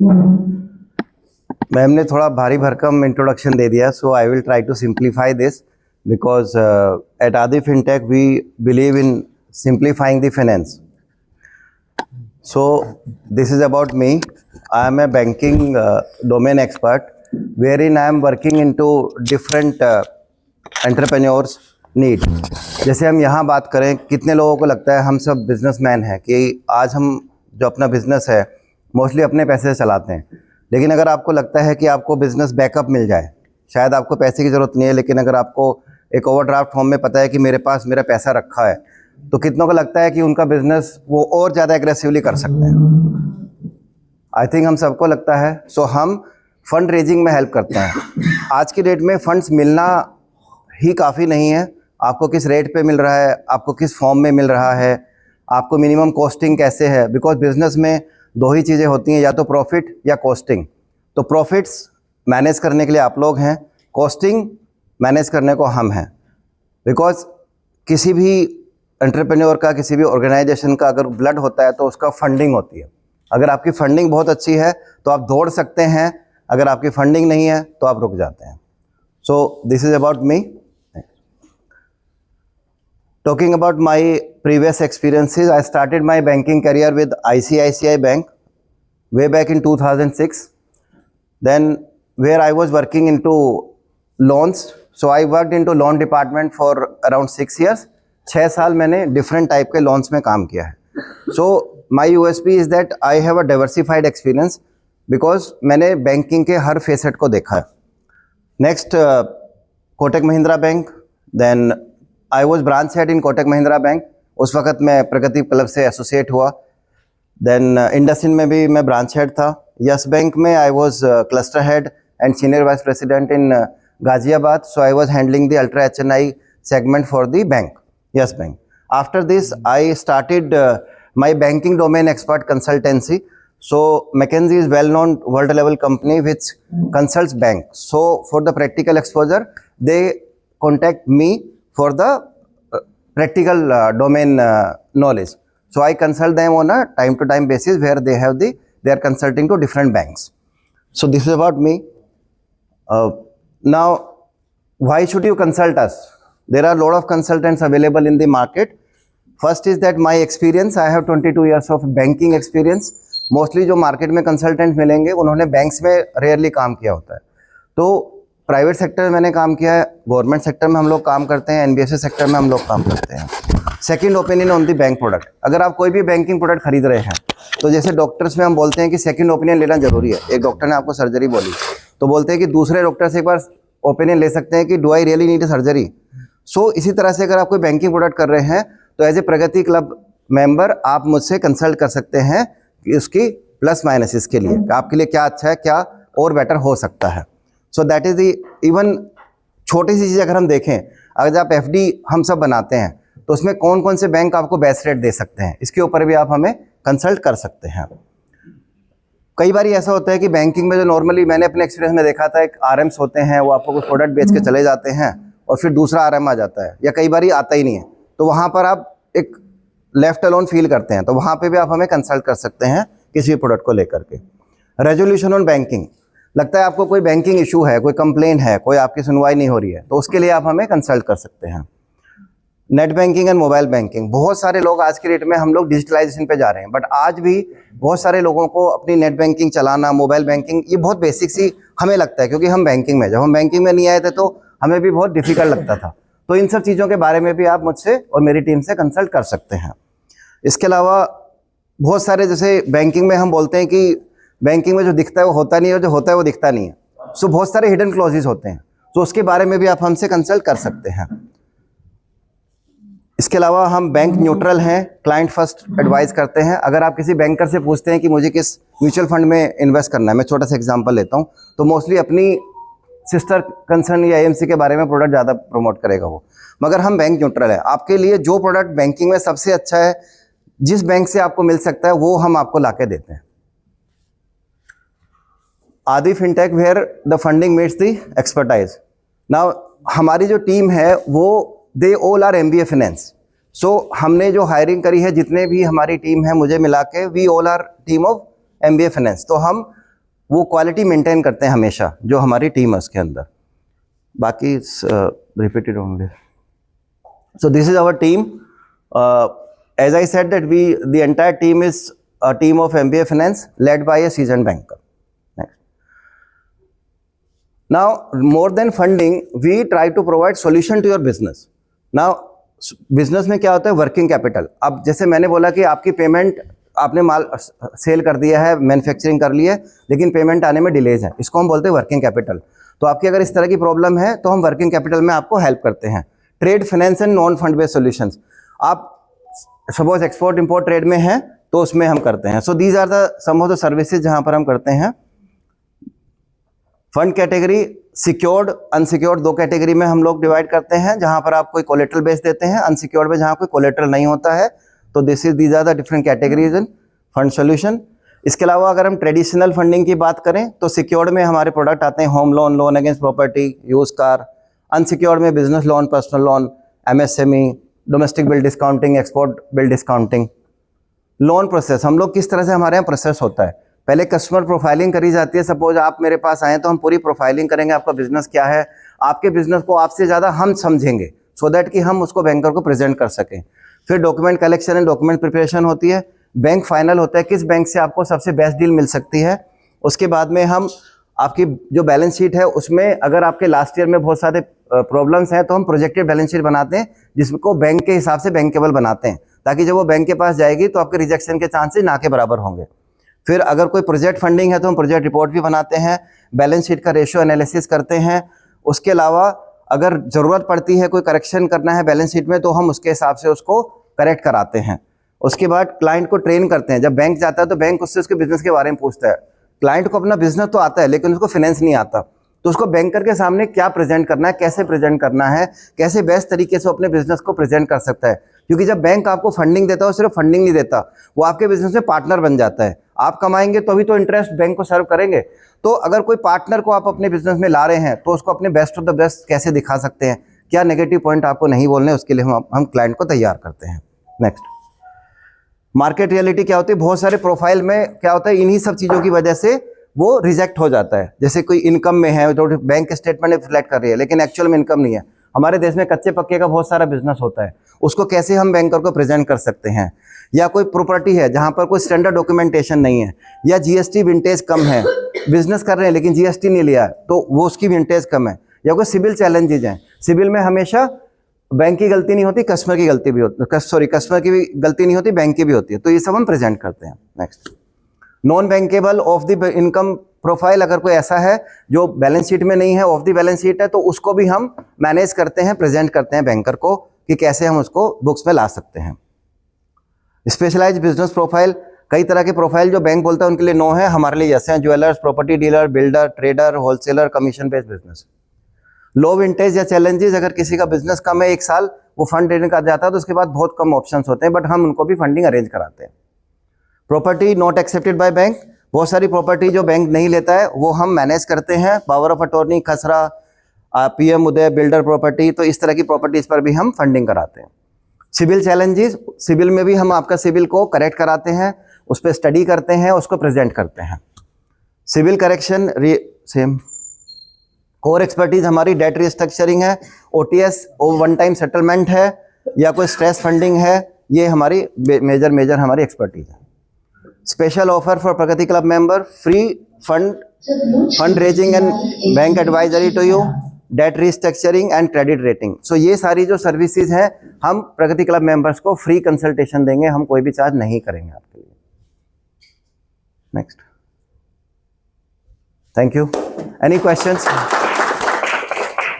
Ma'am ने थोड़ा भारी भरकम इंट्रोडक्शन दे दिया, so I will try to simplify this because at Aadi Fintech we believe in simplifying the finance. So this is about me. I am a banking domain expert wherein I am working into different entrepreneurs need. जैसे हम यहाँ बात करें, कितने लोगों को लगता है हम सब बिजनेसमैन हैं कि आज हम जो अपना बिजनेस है मोस्टली अपने पैसे से चलाते हैं, लेकिन अगर आपको लगता है कि आपको बिजनेस बैकअप मिल जाए, शायद आपको पैसे की ज़रूरत नहीं है, लेकिन अगर आपको एक ओवरड्राफ्ट फॉर्म में पता है कि मेरे पास मेरा पैसा रखा है, तो कितनों को लगता है कि उनका बिजनेस वो और ज़्यादा एग्रेसिवली कर सकते हैं। आई थिंक हम सबको लगता है। सो हम फंड रेजिंग में हेल्प करते हैं। आज की डेट में फंड्स मिलना ही काफ़ी नहीं है। आपको किस रेट पे मिल रहा है, आपको किस फॉर्म में मिल रहा है, आपको मिनिमम कॉस्टिंग कैसे है, बिकॉज बिजनेस में दो ही चीज़ें होती हैं, या तो प्रॉफिट या कॉस्टिंग। तो प्रॉफिट्स मैनेज करने के लिए आप लोग हैं, कॉस्टिंग मैनेज करने को हम हैं। बिकॉज किसी भी एंटरप्रेन्योर का, किसी भी ऑर्गेनाइजेशन का अगर ब्लड होता है तो उसका फंडिंग होती है। अगर आपकी फंडिंग बहुत अच्छी है तो आप दौड़ सकते हैं, अगर आपकी फंडिंग नहीं है तो आप रुक जाते हैं। So this is about me. Talking about my previous experiences, I started my banking career with ICICI Bank way back in 2006. Then where I was working into loans, so I worked into loan department for around 6 years. 6 साल मैंने different type के loans में काम किया है। So my USP is that I have a diversified experience because मैंने banking के हर facet को देखा है। Next, Kotak Mahindra bank, then I was branch head in Kotak Mahindra bank. उस वक्त मैं प्रगति क्लब से एसोसिएट हुआ। देन इंडसइंड में भी मैं ब्रांच हेड था। यस बैंक में I was cluster head and senior vice president in Ghaziabad, so I was handling the ultra HNI segment for the bank, Yes Bank. After this, I started my banking domain expert consultancy. So McKinsey is well-known world level company which consults bank. So for the practical exposure, they contact me for the practical domain knowledge. So I consult them on a time to time basis where they are consulting to different banks. So this is about me. Now, why should you consult us? There are a lot of consultants available in the market. First is that my experience, I have 22 years of banking experience. Mostly जो market में consultant मिलेंगे उन्होंने banks में rarely काम किया होता है। तो प्राइवेट सेक्टर में मैंने काम किया है, गवर्नमेंट सेक्टर में हम लोग काम करते हैं, NBFC सेक्टर में हम लोग काम करते हैं। Second opinion on the bank product. अगर आप कोई भी बैंकिंग प्रोडक्ट खरीद रहे हैं तो जैसे डॉक्टर्स में हम बोलते हैं कि सेकंड ओपिनियन लेना जरूरी है। एक डॉक्टर ने आपको सर्जरी बोली तो बोलते हैं कि दूसरे डॉक्टर से एक बार ओपिनियन ले सकते हैं कि do I really need surgery. So इसी तरह से अगर आप कोई बैंकिंग प्रोडक्ट कर रहे हैं तो as a Pragati club member आप मुझसे कंसल्ट कर सकते हैं कि उसकी प्लस माइनस इसके लिए आपके लिए क्या अच्छा है, क्या और बेटर हो सकता है। So that is the even छोटी सी चीज़ अगर हम देखें, अगर आप FD हम सब बनाते हैं तो उसमें कौन कौन से बैंक आपको बेस्ट रेट दे सकते हैं, इसके ऊपर भी आप हमें कंसल्ट कर सकते हैं। कई बार ऐसा होता है कि बैंकिंग में जो नॉर्मली मैंने अपने एक्सपीरियंस में देखा था, एक RMs होते हैं, वो आपको कुछ प्रोडक्ट बेच के चले जाते हैं और फिर दूसरा RM आ जाता है, या कई बार आता ही नहीं है, तो वहाँ पर आप एक लेफ्ट अलोन फील करते हैं। तो वहाँ पे भी आप हमें कंसल्ट कर सकते हैं किसी भी प्रोडक्ट को लेकर के। रेजोल्यूशन ऑन बैंकिंग, लगता है आपको कोई बैंकिंग इशू है, कोई कंप्लेन है, कोई आपकी सुनवाई नहीं हो रही है, तो उसके लिए आप हमें कंसल्ट कर सकते हैं। Net banking and mobile banking, बहुत सारे लोग आज की डेट में हम लोग डिजिटलाइजेशन पे जा रहे हैं, बट आज भी बहुत सारे लोगों को अपनी नेट बैंकिंग चलाना, मोबाइल बैंकिंग, ये बहुत बेसिक सी हमें लगता है, क्योंकि हम बैंकिंग में, जब हम बैंकिंग में नहीं आए थे तो हमें भी बहुत डिफिकल्ट लगता था। तो इन सब चीज़ों के बारे में भी आप मुझसे और मेरी टीम से कंसल्ट कर सकते हैं। इसके अलावा बहुत सारे, जैसे बैंकिंग में हम बोलते हैं कि बैंकिंग में जो दिखता है वो होता नहीं है और जो होता है वो दिखता नहीं है। सो बहुत सारे हिडन क्लॉजेज होते हैं, तो उसके बारे में भी आप हमसे कंसल्ट कर सकते हैं। इसके अलावा हम बैंक न्यूट्रल हैं, क्लाइंट फर्स्ट एडवाइस करते हैं। अगर आप किसी बैंकर से पूछते हैं कि मुझे किस म्यूचुअल फंड में इन्वेस्ट करना है, मैं छोटा सा एग्जांपल लेता हूँ, तो मोस्टली अपनी सिस्टर कंसर्न या AMC के बारे में प्रोडक्ट ज़्यादा प्रमोट करेगा वो, मगर हम बैंक न्यूट्रल है। आपके लिए जो प्रोडक्ट बैंकिंग में सबसे अच्छा है, जिस बैंक से आपको मिल सकता है, वो हम आपको ला के देते हैं। Aadi Fintech where the funding meets the expertise. Now हमारी जो टीम है वो they all are MBA finance. So हमने जो हायरिंग करी है, जितने भी हमारी टीम है मुझे मिला के, we all are team of MBA finance. तो हम वो क्वालिटी मेंटेन करते हैं हमेशा, जो हमारी टीम है उसके अंदर। बाकी repeated only. So this is our team. As I said that the entire team is a team of MBA Finance led by a seasoned banker. Next. Now, more than funding, we try to provide solution to your business. Now, business में क्या होता है, working capital. अब जैसे मैंने बोला कि आपकी पेमेंट, आपने माल सेल कर दिया है, मैन्युफैक्चरिंग कर ली है, लेकिन पेमेंट आने में डिलेज है, इसको हम बोलते हैं वर्किंग कैपिटल। तो आपकी अगर इस तरह की प्रॉब्लम है तो हम वर्किंग कैपिटल में आपको हेल्प करते हैं। Trade finance and non fund based solutions, आप सपोज एक्सपोर्ट इंपोर्ट ट्रेड में हैं तो उसमें हम करते हैं। So these are the some of the services जहां पर हम करते हैं। फंड कैटेगरी सिक्योर्ड अनसिक्योर्ड दो कैटेगरी में हम लोग डिवाइड करते हैं, जहां पर आप कोई कोलेटरल बेस देते हैं, अनसिक्योर्ड में जहां कोई कोलेटरल नहीं होता है। तो these are the different categories in fund solution. इसके अलावा अगर हम ट्रेडिशनल फंडिंग की बात करें तो सिक्योर्ड में हमारे प्रोडक्ट आते हैं home loan, loan against property, use car. Unsecured में business loan, personal loan, MSME, domestic bill discounting, export bill discounting. Loan process हम लोग किस तरह से हमारे यहाँ प्रोसेस होता है, पहले कस्टमर प्रोफाइलिंग करी जाती है। सपोज आप मेरे पास आए तो हम पूरी प्रोफाइलिंग करेंगे, आपका बिजनेस क्या है, आपके बिजनेस को आपसे ज़्यादा हम समझेंगे, सो दैट कि हम उसको बैंकर को प्रेजेंट कर सकें। फिर document collection and document preparation होती है। बैंक फाइनल होता है, किस बैंक से आपको सबसे बेस्ट डील मिल सकती है। उसके बाद में हम आपकी जो बैलेंस शीट है उसमें अगर आपके लास्ट ईयर में बहुत सारे प्रॉब्लम्स हैं तो हम प्रोजेक्टेड बैलेंस शीट बनाते हैं, जिसको बैंक के हिसाब से बैंकेबल बनाते हैं, ताकि जब वो बैंक के पास जाएगी तो आपके रिजेक्शन के चांसेस ना के बराबर होंगे। फिर अगर कोई प्रोजेक्ट फंडिंग है तो हम प्रोजेक्ट रिपोर्ट भी बनाते हैं, बैलेंस शीट का रेशियो एनालिसिस करते हैं। उसके अलावा अगर ज़रूरत पड़ती है कोई करेक्शन करना है बैलेंस शीट में तो हम उसके हिसाब से उसको करेक्ट कराते हैं। उसके बाद क्लाइंट को ट्रेन करते हैं। जब बैंक जाता है तो बैंक उससे उसके बिजनेस के बारे में पूछता है। क्लाइंट को अपना बिजनेस तो आता है लेकिन उसको फाइनेंस नहीं आता, तो उसको बैंकर के सामने क्या प्रेजेंट करना है, कैसे प्रेजेंट करना है, कैसे बेस्ट तरीके से अपने बिजनेस को प्रेजेंट कर सकता है। क्योंकि जब बैंक आपको फंडिंग देता है, वो सिर्फ फंडिंग नहीं देता, वो आपके बिजनेस में पार्टनर बन जाता है। आप कमाएंगे तो अभी तो इंटरेस्ट बैंक को सर्व करेंगे। तो अगर कोई पार्टनर को आप अपने बिजनेस में ला रहे हैं तो उसको अपने बेस्ट ऑफ द बेस्ट कैसे दिखा सकते हैं, क्या नेगेटिव पॉइंट आपको नहीं बोलने, उसके लिए हम क्लाइंट को तैयार करते हैं। नेक्स्ट, मार्केट रियलिटी क्या होती है। बहुत सारे प्रोफाइल में क्या होता है, इन्हीं सब चीज़ों की वजह से वो रिजेक्ट हो जाता है। जैसे कोई इनकम में है तो बैंक स्टेटमेंट रिफ्लेक्ट कर रही है लेकिन एक्चुअल में इनकम नहीं है। हमारे देश में कच्चे पक्के का बहुत सारा बिजनेस होता है, उसको कैसे हम बैंकर को प्रेजेंट कर सकते हैं। या कोई प्रॉपर्टी है जहाँ पर कोई स्टैंडर्ड डॉक्यूमेंटेशन नहीं है, या जीएसटी विंटेज कम है, बिजनेस कर रहे हैं लेकिन जीएसटी नहीं लिया तो वो उसकी विंटेज कम है, या कोई सिविल चैलेंजेज हैं। सिविल में हमेशा बैंक की गलती नहीं होती, कस्टमर की गलती भी होती, कस्टमर की भी गलती नहीं होती, बैंक की भी होती है। तो ये सब हम प्रेजेंट करते हैं। Next, non bankable of the income profile, अगर कोई ऐसा है जो बैलेंस शीट में नहीं है, ऑफ द बैलेंस शीट है, तो उसको भी हम मैनेज करते हैं, प्रेजेंट करते हैं बैंकर को कि कैसे हम उसको बुक्स में ला सकते हैं। स्पेशलाइज्ड बिजनेस प्रोफाइल, कई तरह के प्रोफाइल जो बैंक बोलता है उनके लिए नो है, हमारे लिए यस हैं। Jewellers, property dealer, builder, trader, wholesaler, commission based business. Low vintage या चैलेंजेस, अगर किसी का बिजनेस कम है, एक साल वो फंड रेटिंग कर जाता है तो उसके बाद बहुत कम ऑप्शंस होते हैं, बट हम उनको भी फंडिंग अरेंज कराते हैं। Property not accepted by bank, बहुत सारी प्रॉपर्टी जो बैंक नहीं लेता है वो हम मैनेज करते हैं। पावर ऑफ अटॉर्नी, खसरा, PM उदय, बिल्डर प्रॉपर्टी, तो इस तरह की प्रॉपर्टीज पर भी हम फंडिंग कराते हैं। सिविल चैलेंजेस, सिविल में भी हम आपका सिविल को करेक्ट कराते हैं, उस पर स्टडी करते हैं, उसको प्रेजेंट करते हैं। Civil correction same. Core expertise हमारी डेट रिस्ट्रक्चरिंग है, OTS वन टाइम सेटलमेंट है, या कोई स्ट्रेस फंडिंग है, ये हमारी मेजर हमारी एक्सपर्टीज है। Special offer for Pragati club member, free fund raising and bank advisory to you, debt restructuring and credit rating. So ये सारी जो सर्विसेज हैं हम प्रगति क्लब मेंबर्स को फ्री कंसल्टेशन देंगे, हम कोई भी चार्ज नहीं करेंगे आपके लिए। Next, thank you. Any questions?